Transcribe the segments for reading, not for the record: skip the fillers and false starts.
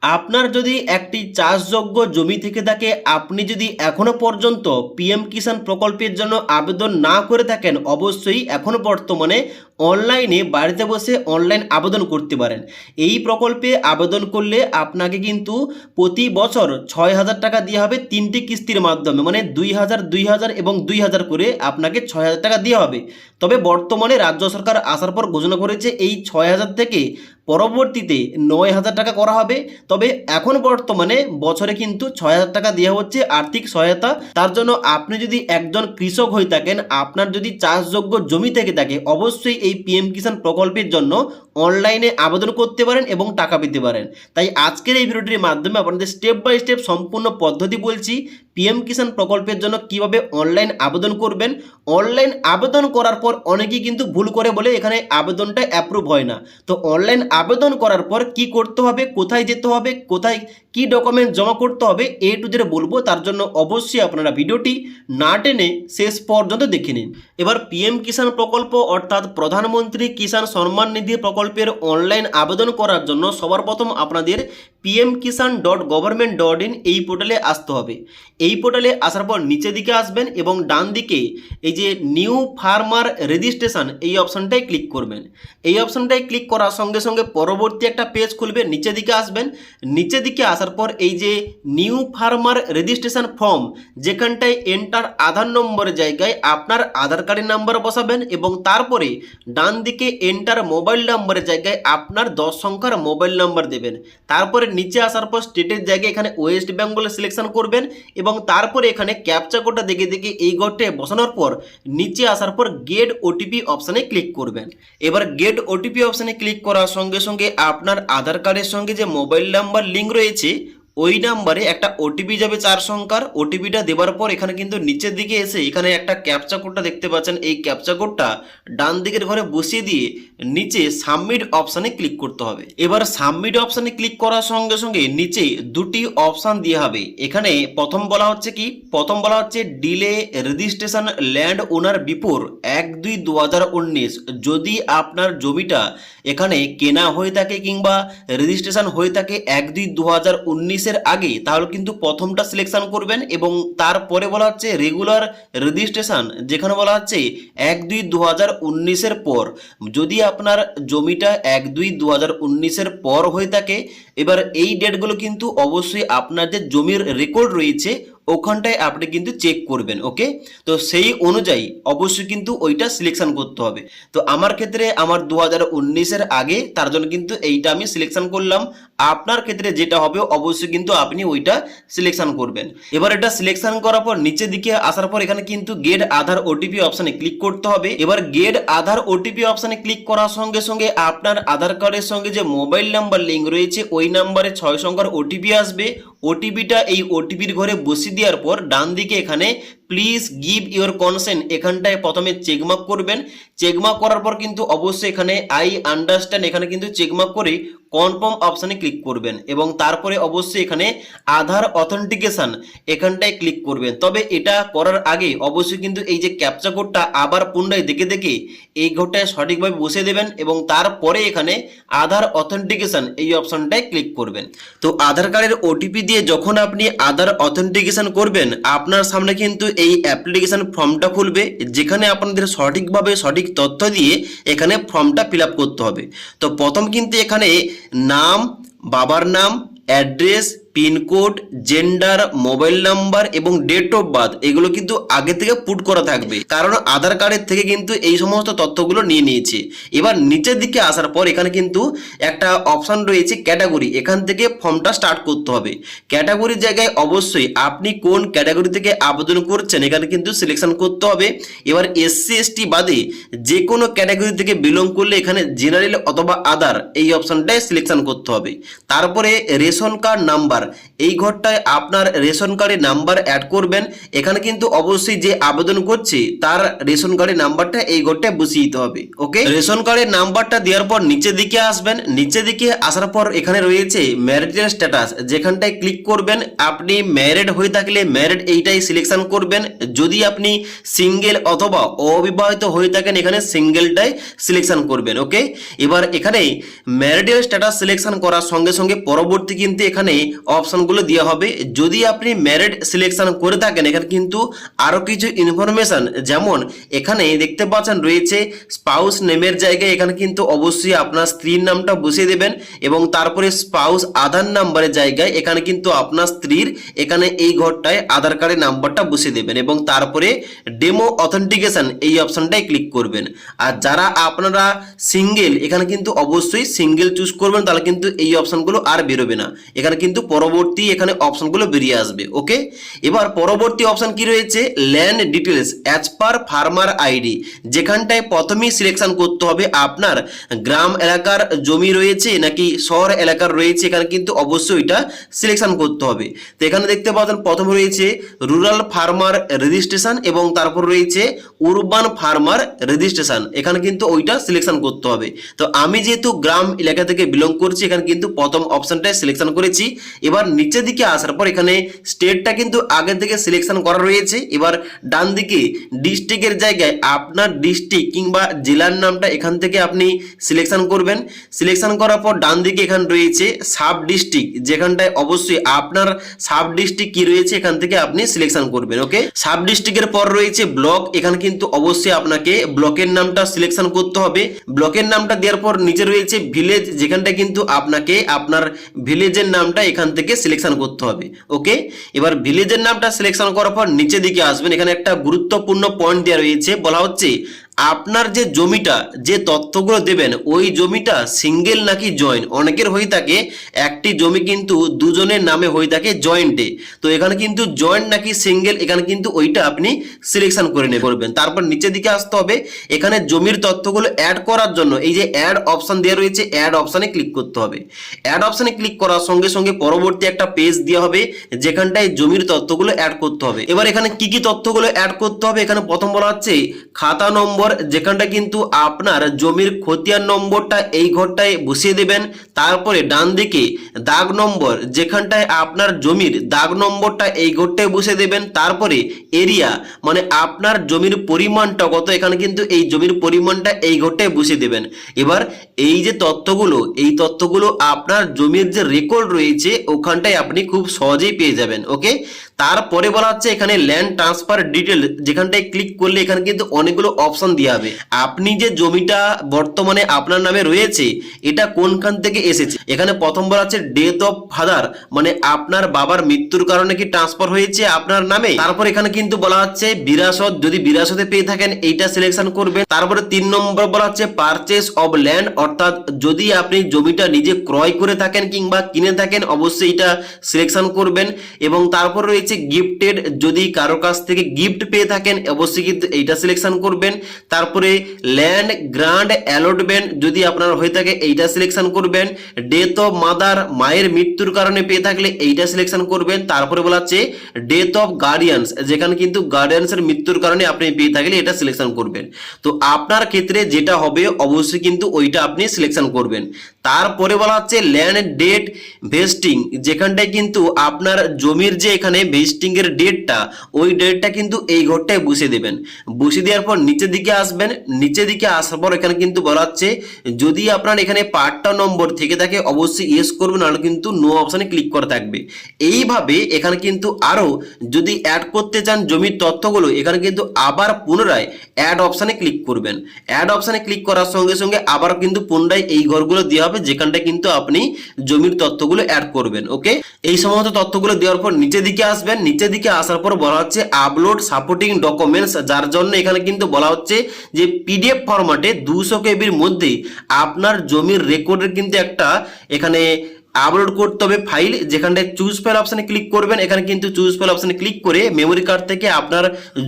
আপনার যদি একটি চাষযোগ্য জমি থেকে থাকে, আপনি যদি এখনো পর্যন্ত পিএম কিষাণ প্রকল্পের জন্য আবেদন না করে থাকেন, অবশ্যই এখনো বর্তমানে অনলাইনে বাড়িতে বসে অনলাইন আবেদন করতে পারেন। এই প্রকল্পে আবেদন করলে আপনাকে কিন্তু প্রতি বছর 6,000 টাকা দেওয়া হবে তিনটি কিস্তির মাধ্যমে, মানে 2,000, 2,000 এবং 2,000 করে আপনাকে 6,000 টাকা দেওয়া হবে। তবে বর্তমানে রাজ্য সরকার আসার পর ঘোষণা করেছে এই 6,000 থেকে পরবর্তীতে 9,000 টাকা করা হবে। তবে এখন বর্তমানে বছরে কিন্তু 6,000 টাকা দেওয়া হচ্ছে আর্থিক সহায়তা। তার জন্য আপনি যদি একজন কৃষক হয়ে থাকেন, আপনার যদি চাষযোগ্য জমি থেকে থাকে, অবশ্যই এই পিএম কিষাণ প্রকল্পের জন্য অনলাইনে আবেদন করতে পারেন এবং টাকা পেতে পারেন। তাই আজকের এই ভিডিওটির মাধ্যমে আপনাদের স্টেপ বাই স্টেপ সম্পূর্ণ পদ্ধতি বলছি পিএম কিষাণ প্রকল্পের জন্য কিভাবে অনলাইন আবেদন করবেন। অনলাইন আবেদন করার পর অনেকেই কিন্তু ভুল করে বলে এখানে আবেদনটা অ্যাপ্রুভ হয় না। তো অনলাইন আবেদন করার পর কি করতে হবে, কোথায় যেতে হবে, কোথায় কি ডকুমেন্ট জমা করতে হবে, এ টু জেড বলবো। তার জন্য অবশ্যই আপনারা ভিডিওটি না টেনে শেষ পর্যন্ত দেখে নিন। এবার পিএম কিষাণ প্রকল্প অর্থাৎ প্রধানমন্ত্রী কিষাণ সম্মান নিধি প্রকল্পের অনলাইন আবেদন করার জন্য সবার প্রথম আপনাদের pmkisan.government.in এই পোর্টালে আসতে হবে। এই পোর্টালে আসার পর নিচে দিকে আসবেন এবং ডান দিকে এই যে নিউ ফার্মার রেজিস্ট্রেশন এই অপশনটায় ক্লিক করবেন। এই অপশনটায় ক্লিক করার সঙ্গে সঙ্গে পরবর্তী একটা পেজ খুলবে। নিচে দিকে আসবেন, নিচে দিকে আসার পর এই যে নিউ ফার্মার রেজিস্ট্রেশন ফর্ম, যেখানটায় এন্টার আধার নম্বরের জায়গায় আপনার আধার কার্ডের নাম্বার বসাবেন এবং তারপরে ডান দিকে এন্টার মোবাইল নাম্বারের জায়গায় আপনার 10 সংখ্যার মোবাইল নাম্বার দেবেন। তারপরে নিচে আসার পর স্টেটের জায়গায় এখানে ওয়েস্ট বেঙ্গল সিলেকশন করবেন এবং তারপরে এখানে ক্যাপচা কোডটা দেখে দেখে এই ঘরটে বসানোর পর নিচে আসার পর গেট ওটিপি অপশানে ক্লিক করবেন। এবার গেট ওটিপি অপশানে ক্লিক করার সঙ্গে সঙ্গে আপনার আধার কার্ডের সঙ্গে যে মোবাইল নাম্বার লিঙ্ক রয়েছে ওই নাম্বারে একটা ওটিপি যাবে 4 সংখ্যার। ওটিপিটা দেওয়ার পর এখানে কিন্তু নিচের দিকে এসে এখানে একটা ক্যাপচা কোডটা দেখতে পাচ্ছেন, এই ক্যাপচা কোডটা ডান দিকের ঘরে বসিয়ে দিয়ে নিচে সাবমিট অপশানে ক্লিক করতে হবে। এবার সাবমিট অপশানে ক্লিক করার সঙ্গে সঙ্গে নিচে দুটি অপশান দেওয়া হবে। এখানে প্রথম বলা হচ্ছে কি, প্রথম বলা হচ্ছে ডিলে রেজিস্ট্রেশন ল্যান্ড ওনার বিফোর 1/2/2019। যদি আপনার জমিটা এখানে কেনা হয়ে থাকে কিংবা রেজিস্ট্রেশন হয়ে থাকে 1/2/2019 এর আগে, তাহলে কিন্তু প্রথমটা সিলেকশন করবেন এবং তারপরে বলা হচ্ছে রেগুলার রেজিস্ট্রেশন, যেখানে বলা হচ্ছে 1/2/2019 এর পর। যদি আপনার জমিটা 1/2/2019 এর পর হয়ে থাকে, এবার এই ডেটগুলো কিন্তু অবশ্যই আপনার যে জমির রেকর্ড রয়েছে ওখানটায় আপনি কিন্তু চেক করবেন। ওকে, তো সেই অনুযায়ী অবশ্যই কিন্তু ওইটা সিলেকশন করতে হবে। তো আমার ক্ষেত্রে আমার 2019 এর আগে, তার জন্য কিন্তু এইটা আমি সিলেকশন করলাম। আপনার ক্ষেত্রে যেটা হবে অবশ্যই কিন্তু আপনি ওইটা সিলেকশন করবেন। এবার এটা সিলেকশন করার পর নিচের দিকে আসার পর এখানে কিন্তু গেট আধার ওটিপি অপশানে ক্লিক করতে হবে। এবার গেট আধার ওটিপি অপশানে ক্লিক করার সঙ্গে সঙ্গে আপনার আধার কার্ডের সঙ্গে যে মোবাইল নাম্বার লিঙ্ক রয়েছে ওই নাম্বারে 6 সংখ্যার ওটিপি আসবে। ওটিপিটা এই ওটিপির ঘরে বসিয়ে দেওয়ার পর ডান দিকে এখানে প্লিজ গিভ ইউর কনসেন্ট এখানটায় প্রথমে চেকমার্ক করবেন। চেকমার্ক করার পর কিন্তু অবশ্যই এখানে আই আন্ডারস্ট্যান্ড এখানে কিন্তু চেকমার্ক করে কনফার্ম অপশানে ক্লিক করবেন এবং তারপরে অবশ্যই এখানে আধার অথেন্টিকেশন এখানটায় ক্লিক করবেন। তবে এটা করার আগে অবশ্যই কিন্তু এই যে ক্যাপচা কোডটা আবার পুনরায় দেখে দেখে এই ঘরটায় সঠিকভাবে বসে দেবেন এবং তারপরে এখানে আধার অথেন্টিকেশন এই অপশানটায় ক্লিক করবেন। তো আধার কার্ডের ওটিপি দিয়ে যখন আপনি আধার অথেন্টিকেশন করবেন, আপনার সামনে কিন্তু এই অ্যাপ্লিকেশন ফর্মটা খুলবে, যেখানে আপনাদের সঠিকভাবে সঠিক তথ্য দিয়ে এখানে ফর্মটা ফিল আপ করতে হবে। তো প্রথম কিন্তু এখানে নাম, বাবার নাম, address, pincode, gender, mobile number এবং ডেট অফ বার্থ এগুলো কিন্তু আগে থেকে পুট করা থাকবে, কারণ আধার কার্ডের থেকে কিন্তু এই সমস্ত তথ্যগুলো নিয়ে নিয়েছে। এবার নিচের দিকে আসার পর এখানে কিন্তু একটা অপশন রয়েছে ক্যাটাগরি, এখান থেকে ফর্মটা স্টার্ট করতে হবে। ক্যাটাগরির জায়গায় অবশ্যই আপনি কোন ক্যাটাগরি থেকে আবেদন করছেন এখানে কিন্তু সিলেকশন করতে হবে। এবার SC ST বাদে যে কোনো ক্যাটাগরি থেকে বিলং করলে এখানে জেনারেল অথবা আদার এই অপশনটায় সিলেকশন করতে হবে। তারপরে রেশন কার্ড নাম্বার এই ঘরটায় আপনার রেশন কার্ডের নাম্বার অ্যাড করবেন। এখানে কিন্তু অবশ্যই যে আবেদন করছে তার রেশন কার্ডের নাম্বারটা এই ঘরটায় বসিয়ে দিতে হবে। ওকে, রেশন কার্ডের নাম্বারটা দেওয়ার পর নিচের দিকে আসবেন। নিচের দিকে আসার পর এখানে রয়েছে ম্যারিটাল স্ট্যাটাস, যেখানটায় ক্লিক করবেন। আপনি ম্যারিড হয়ে থাকলে ম্যারিড এইটাই সিলেকশন করবেন। যদি আপনি সিঙ্গেল অথবা অবিবাহিত হয়ে থাকেন এখানে সিঙ্গেলটাই সিলেকশন করবেন। ওকে, এবার এখানে ম্যারিটাল স্ট্যাটাস সিলেকশন করার সঙ্গে সঙ্গে পরবর্তী কিন্তু এখানে অপশনগুলো দেওয়া হবে। যদি আপনি ম্যারিড সিলেকশন করে থাকেন এখানে কিন্তু আরো কিছু ইনফরমেশন, যেমন এখানে দেখতে পাচ্ছেন রয়েছে স্পাউস নেমের জায়গায় এখানে কিন্তু অবশ্যই আপনার স্ত্রীর নামটা বসিয়ে দেবেন এবং তারপরে স্পাউস আধার নাম্বারের জায়গায় এখানে কিন্তু আপনার স্ত্রীর এখানে এই ঘরটায় আধার কার্ডের নাম্বারটা বসিয়ে দেবেন এবং তারপরে ডেমো অথেন্টিকেশন এই অপশনটায় ক্লিক করবেন। আর যারা আপনারা সিঙ্গেল এখানে কিন্তু অবশ্যই সিঙ্গেল চুজ করবেন, তাহলে কিন্তু এই অপশনগুলো আর বেরোবে না। এখানে কিন্তু পরবর্তী এখানে অপশনগুলো বেরিয়ে আসবে। ওকে, এবার পরবর্তী অপশন কি রয়েছে, land details as per farmer ID, যেখানটায় প্রথমেই সিলেকশন করতে হবে আপনার গ্রাম এলাকার জমি রয়েছে নাকি শহর এলাকার রয়েছে। এখানে কিন্তু অবশ্যই এটা সিলেকশন করতে হবে। তো এখানে দেখতে পাচ্ছেন প্রথমে রয়েছে রুরাল ফার্মার রেজিস্ট্রেশন এবং তারপর রয়েছে উরবান ফার্মার রেজিস্ট্রেশন, এখানে কিন্তু ওইটা সিলেকশন করতে হবে। তো আমি যেহেতু গ্রাম এলাকা থেকে বিলং করছি এখানে কিন্তু প্রথম অপশনটাই সিলেকশন করেছি। এবার নিচের দিকে আসার পর এখানে স্টেটটা কিন্তু আগে থেকে সিলেকশন করা রয়েছে। এবার ডান দিকে ডিস্ট্রিক্টের জায়গায় আপনার ডিস্ট্রিক্ট কিংবা জেলার নামটা এখান থেকে আপনি সিলেকশন করবেন। সিলেকশন করার পর ডান দিকে এখানে রয়েছে সাব ডিস্ট্রিক্ট, যেখানটায় অবশ্যই আপনার সাব ডিস্ট্রিক্ট কি রয়েছে এখান থেকে আপনি সিলেকশন করবেন। ওকে, সাব ডিস্ট্রিক্টের পর রয়েছে ব্লক, এখানে কিন্তু অবশ্যই আপনাকে ব্লকের নামটা সিলেকশন করতে হবে। ব্লকের নামটা দেওয়ার পর নিচে রয়েছে ভিলেজ, যেখানটা কিন্তু আপনাকে আপনার ভিলেজের নামটা এখান থেকে সিলেকশন করতে হবে। ওকে, এবার ভিলেজের নামটা সিলেকশন করার পর নিচে দিকে আসবেন। এখানে একটা গুরুত্বপূর্ণ পয়েন্ট দেওয়া রয়েছে, বলা হচ্ছে আপনার যে জমিটা যে তথ্যগুলো দেবেন ওই জমিটা সিঙ্গেল নাকি জয়েন্ট। অনেকের হয়ে থাকে একটি জমি কিন্তু দুজনের নামে হয়ে থাকে জয়েন্টে, তো এখানে কিন্তু জয়েন্ট নাকি সিঙ্গেল এখানে কিন্তু ওইটা আপনি সিলেকশন করে করবেন। তারপর নিচের দিকে আসতে হবে। এখানে জমির তথ্যগুলো অ্যাড করার জন্য এই যে অ্যাড অপশন দেওয়া রয়েছে অ্যাড অপশনে ক্লিক করতে হবে। অ্যাড অপশনে ক্লিক করার সঙ্গে সঙ্গে পরবর্তী একটা পেজ দেওয়া হবে যেখানটায় জমির তথ্যগুলো অ্যাড করতে হবে। এবার এখানে কি কি তথ্যগুলো অ্যাড করতে হবে, এখানে প্রথম বলা হচ্ছে খাতা নম্বর, যেখানটা কিন্তু আপনার জমির খতিয়ান নম্বরটা এই ঘরটায় বসিয়ে দেবেন। তারপরে ডান দিকে দাগ নম্বর, যেখানটায় আপনার জমির দাগ নম্বরটা এই ঘরটায় বসিয়ে দেবেন। তারপরে এরিয়া মানে আপনার জমির পরিমাণটা কত, এখানে কিন্তু এই জমির পরিমাণটা এই ঘরটায় বসিয়ে দেবেন। এবার এই যে তথ্যগুলো এই তথ্যগুলো আপনার জমির যে রেকর্ড রয়েছে ওখানটায় আপনি খুব সহজেই পেয়ে যাবেন। ওকে, তারপরে বলা হচ্ছে এখানে ল্যান্ড ট্রান্সফার ডিটেল, যেখানটায় ক্লিক করলে এখানে কিন্তু অনেকগুলো অপশন দেওয়া হবে। আপনি যে জমিটা বর্তমানে আপনার নামে রয়েছে এটা কোনখান থেকে এসেছে। এখানে প্রথম বলা হচ্ছে ডেথ অফ ফাদার, মানে আপনার বাবার মৃত্যুর কারণে কি ট্রান্সফার হয়েছে আপনার নামে। তারপর এখানে কিন্তু বলা হচ্ছে বিরাসত, যদি বিরাসতে পেয়ে থাকেন এইটা সিলেকশন করবেন। তারপরে 3 নম্বর বলা হচ্ছে পারচেস অফ ল্যান্ড, অর্থাৎ যদি আপনি জমিটা নিজে ক্রয় করে থাকেন কিংবা কিনে থাকেন অবশ্যই এটা সিলেকশন করবেন। এবং তারপর রয়েছে গিফটেড, যদি কারো কাছ থেকে গিফট পেয়ে থাকেন অবশ্যই কিন্তু এইটা সিলেকশন করবেন। তারপরে ল্যান্ড গ্রান্ট অ্যালটমেন্ট, যদি আপনার হয়ে থাকে এইটা সিলেকশন করবেন। ডেথ অফ মাদার, মায়ের মৃত্যুর কারণে পেয়ে থাকলে এইটা সিলেকশন করবেন। তারপরে বলা হচ্ছে ডেথ অফ গার্ডিয়ানস, যেখানে কিন্তু গার্ডিয়ানসের মৃত্যুর কারণে আপনি পেয়ে থাকলে এটা সিলেকশন করবেন। তো আপনার ক্ষেত্রে যেটা হবে অবশ্যই কিন্তু ওইটা আপনি সিলেকশন করবেন। তারপরে বলা হচ্ছে ল্যান্ড ডেট ভেস্টিং, যেখানটায় কিন্তু আপনার জমির যে এখানে ভেস্টিং এর ডেটটা ওই ডেটটা কিন্তু এই ঘরটায় বসিয়ে দেবেন। বসিয়ে দেওয়ার পর নিচের দিকে আসবেন। নিচের দিকে আসার পর এখানে কিন্তু বলা হচ্ছে যদি আপনার এখানে পাট্টা নম্বর থেকে থাকে অবশ্যই ইয়েস করবেন, নাহলে কিন্তু নো অপশনে ক্লিক করা থাকবে। এইভাবে এখানে কিন্তু আরো যদি অ্যাড করতে চান জমির তথ্যগুলো এখানে কিন্তু আবার পুনরায় অ্যাড অপশনে ক্লিক করবেন। অ্যাড অপশনে ক্লিক করার সঙ্গে সঙ্গে আবার কিন্তু পুনরায় এই ঘরগুলো দেওয়া হবে যেখানটা কিন্তু আপনি জমির তথ্যগুলো অ্যাড করবেন। ওকে, এই সমস্ত তথ্যগুলো দেওয়ার পর নিচের দিকে আসবেন। নিচের দিকে আসার পর বলা হচ্ছে আপলোড সাপোর্টিং ডকুমেন্টস, যার জন্য এখানে কিন্তু বলা হচ্ছে যে পিডিএফ ফরম্যাটে 200 কেবির মধ্যে আপনার জমির রেকর্ডের কিন্তু একটা এখানে আপলোড করতে হবে ফাইল, যেখানটায় চুজ ফাইল অপশনে ক্লিক করবেন। এখানে কিন্তু চুজ ফাইল অপশনে ক্লিক করে মেমোরি কার্ড থেকে আপনার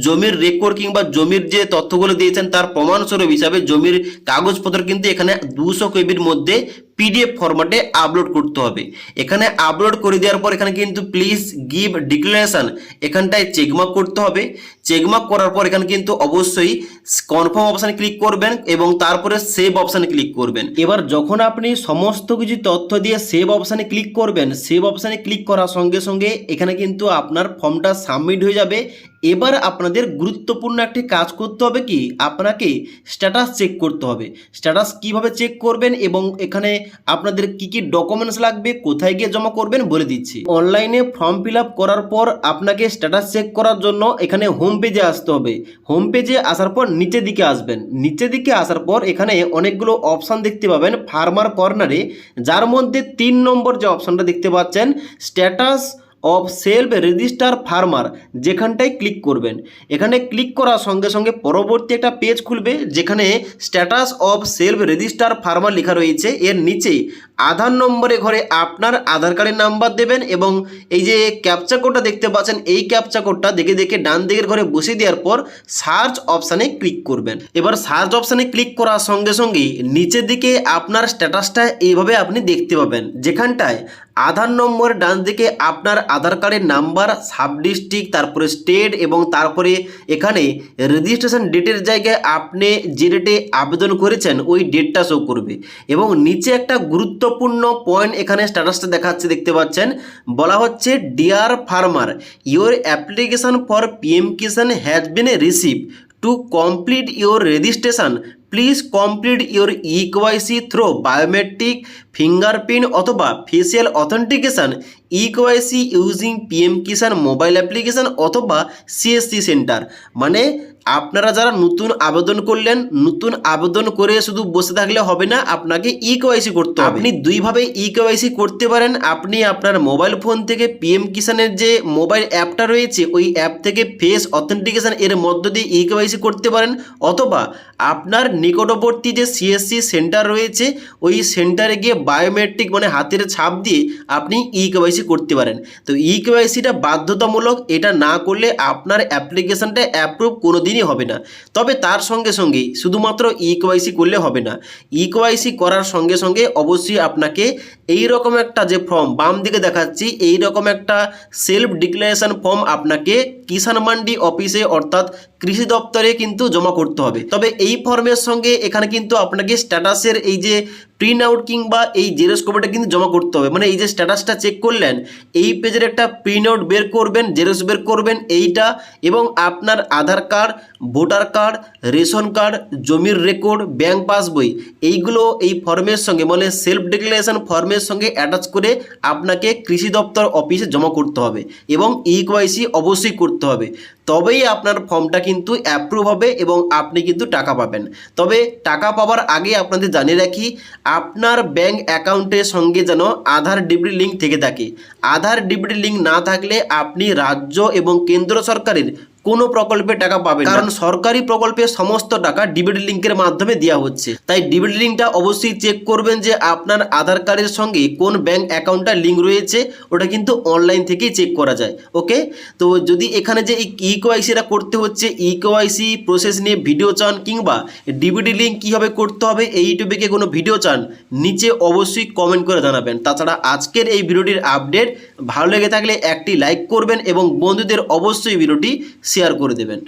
জমির রেকর্ড কিংবা জমির যে তথ্যগুলো দিয়েছেন তার প্রমাণস্বরূপ হিসাবে জমির কাগজপত্র কিন্তু এখানে 200 কেবির মধ্যে পিডিএফ ফরম্যাটে আপলোড করতে হবে। এখানে আপলোড করে দেওয়ার পর এখানে কিন্তু প্লিজ গিভ ডিক্লারেশন এখানটায় চেকমার্ক করতে হবে। চেকমার্ক করার পর এখানে কিন্তু অবশ্যই কনফার্ম অপশানে ক্লিক করবেন এবং তারপরে সেভ অপশানে ক্লিক করবেন। এবার যখন আপনি সমস্ত কিছু তথ্য দিয়ে সেভ অপশানে ক্লিক করবেন, সেভ অপশানে ক্লিক করার সঙ্গে সঙ্গে এখানে কিন্তু আপনার ফর্মটা সাবমিট হয়ে যাবে। এবার আপনাদের গুরুত্বপূর্ণ একটি কাজ করতে হবে, কি আপনাকে স্ট্যাটাস চেক করতে হবে। স্ট্যাটাস কিভাবে চেক করবেন এবং এখানে আপনাদের কি কি ডকুমেন্টস লাগবে, কোথায় গিয়ে জমা করবেন বলে দিচ্ছি। অনলাইনে ফর্ম ফিল আপ করার পর আপনাকে স্ট্যাটাস চেক করার জন্য এখানে হোম পেজে আসতে হবে। হোম পেজে আসার পর নিচের দিকে আসবেন। নিচের দিকে আসার পর এখানে অনেকগুলো অপশান দেখতে পাবেন ফার্মার কর্নারে, যার মধ্যে 3 নম্বর যে অপশানটা দেখতে পাচ্ছেন status of self register farmer, যেখানটায় ক্লিক করবেন। এখানে ক্লিক করার সঙ্গে সঙ্গে পরবর্তী একটা পেজ খুলবে যেখানে status of self register farmer লেখা রয়েছে। এর নিচে আধার নম্বরে ঘরে আপনার আধার কার্ডের নাম্বার দেবেন এবং এই যে ক্যাপচা কোডটা দেখতে পাচ্ছেন, এই ক্যাপচা কোডটা দেখে দেখে ডান দিকের ঘরে বসিয়ে দেওয়ার পর সার্চ অপশানে ক্লিক করবেন। এবার সার্চ অপশানে ক্লিক করার সঙ্গে সঙ্গে নিচের দিকে আপনার স্ট্যাটাসটা এইভাবে আপনি দেখতে পাবেন, যেখানটায় আধার নম্বর ডান দিকে আপনার আধার কার্ডের নাম্বার, সাব ডিস্ট্রিক্ট, তারপরে স্টেট এবং তারপরে এখানে রেজিস্ট্রেশন ডেটের জায়গায় আপনি যে ডেটে আবেদন করেছেন ওই ডেটটা শো করবে। এবং নিচে একটা গুরুত্বপূর্ণ পয়েন্ট এখানে স্ট্যাটাসটা দেখাচ্ছে, দেখতে পাচ্ছেন বলা হচ্ছে dear farmer, your application for PM Kisan has been receive. To complete your registration please complete your eKYC through biometric, fingerprint অথবা facial authentication, eKYC using PM Kisan mobile application অথবা সিএসসি সেন্টার। মানে আপনারা যারা নতুন আবেদন করলেন, নতুন আবেদন করে শুধু বসে থাকলে হবে না, আপনাকে ইকেওয়াইসি করতে হবে। আপনি দুইভাবে ইকেওয়াইসি করতে পারেন। আপনি আপনার মোবাইল ফোন থেকে পিএম কিষানের যে মোবাইল অ্যাপটা রয়েছে ওই অ্যাপ থেকে ফেস অথেন্টিকেশন এর মধ্য দিয়ে ইকেওয়াইসি করতে পারেন, অথবা আপনার নিকটবর্তী যে সিএসসি সেন্টার রয়েছে ওই সেন্টারে গিয়ে বায়োমেট্রিক মানে হাতের ছাপ দিয়ে আপনি ইকেওয়াইসি করতে পারেন। তো ইকেওয়াইসিটা বাধ্যতামূলক, এটা না করলে আপনার অ্যাপ্লিকেশনটা অ্যাপ্রুভ কোনোদিনই হবে না। তবে তার সঙ্গে সঙ্গে শুধুমাত্র ইকেওয়াইসি করলে হবে না, ইকেওয়াইসি করার সঙ্গে সঙ্গে অবশ্যই আপনাকে এই রকম একটা যে ফর্ম বাম দিকে দেখাচ্ছি, এই রকম একটা সেলফ ডিক্লারেশন ফর্ম আপনাকে কিষাণ মান্ডি অফিসে অর্থাৎ কৃষি দপ্তরে কিন্তু জমা করতে হবে। তবে এই ফর্মের সঙ্গে এখানে কিন্তু আপনাকে স্ট্যাটাসের এই যে প্রিন্ট আউট কিংবা এই জেরক্স কপিটা কিন্তু জমা করতে হবে। মানে এই যে স্ট্যাটাসটা চেক করলেন, এই পেজের একটা প্রিন্ট আউট বের করবেন, জেরক্স বের করবেন এইটা, এবং আপনার Aadhaar card, voter card, ration card, জমির রেকর্ড, ব্যাংক পাসবই, এইগুলো এই ফর্মের সঙ্গে মানে সেলফ ডিক্লারেশন ফর্মের সঙ্গে অ্যাটাচ করে আপনাকে কৃষি দপ্তর অফিসে জমা করতে হবে এবং ইকেওয়াইসি অবশ্যই করতে হবে। তবেই আপনার ফর্মটা কিন্তু অ্যাপ্রুভ হবে এবং আপনি কিন্তু টাকা পাবেন। তবে টাকা পাওয়ার আগে আপনাদের জানিয়ে রাখি, আপনার ব্যাংক অ্যাকাউন্টের সঙ্গে যেন আধার ডিবিটি লিঙ্ক থেকে থাকে। আধার ডিবিটি লিঙ্ক না থাকলে আপনি রাজ্য এবং কেন্দ্র সরকারের কোনো প্রকল্পে টাকা পাবেন, কারণ সরকারি প্রকল্পের সমস্ত টাকা ডিবিটি লিঙ্কের মাধ্যমে দেওয়া হচ্ছে। তাই ডিবিটি লিঙ্কটা অবশ্যই চেক করবেন যে আপনার আধার কার্ডের সঙ্গে কোন ব্যাংক অ্যাকাউন্টটা লিঙ্ক রয়েছে, ওটা কিন্তু অনলাইন থেকেই চেক করা যায়। ওকে, তো যদি এখানে যে ইকেওয়াইসিটা করতে হচ্ছে, ইকেওয়াইসি প্রসেস নিয়ে ভিডিও চান কিংবা ডিবিটি লিঙ্ক কীভাবে করতে হবে এই টপিকে কোনো ভিডিও চান, নিচে অবশ্যই কমেন্ট করে জানাবেন। তাছাড়া আজকের এই ভিডিওটির আপডেট ভালো লেগে থাকলে একটি লাইক করবেন এবং বন্ধুদের অবশ্যই ভিডিওটি শেয়ার করে দেবেন।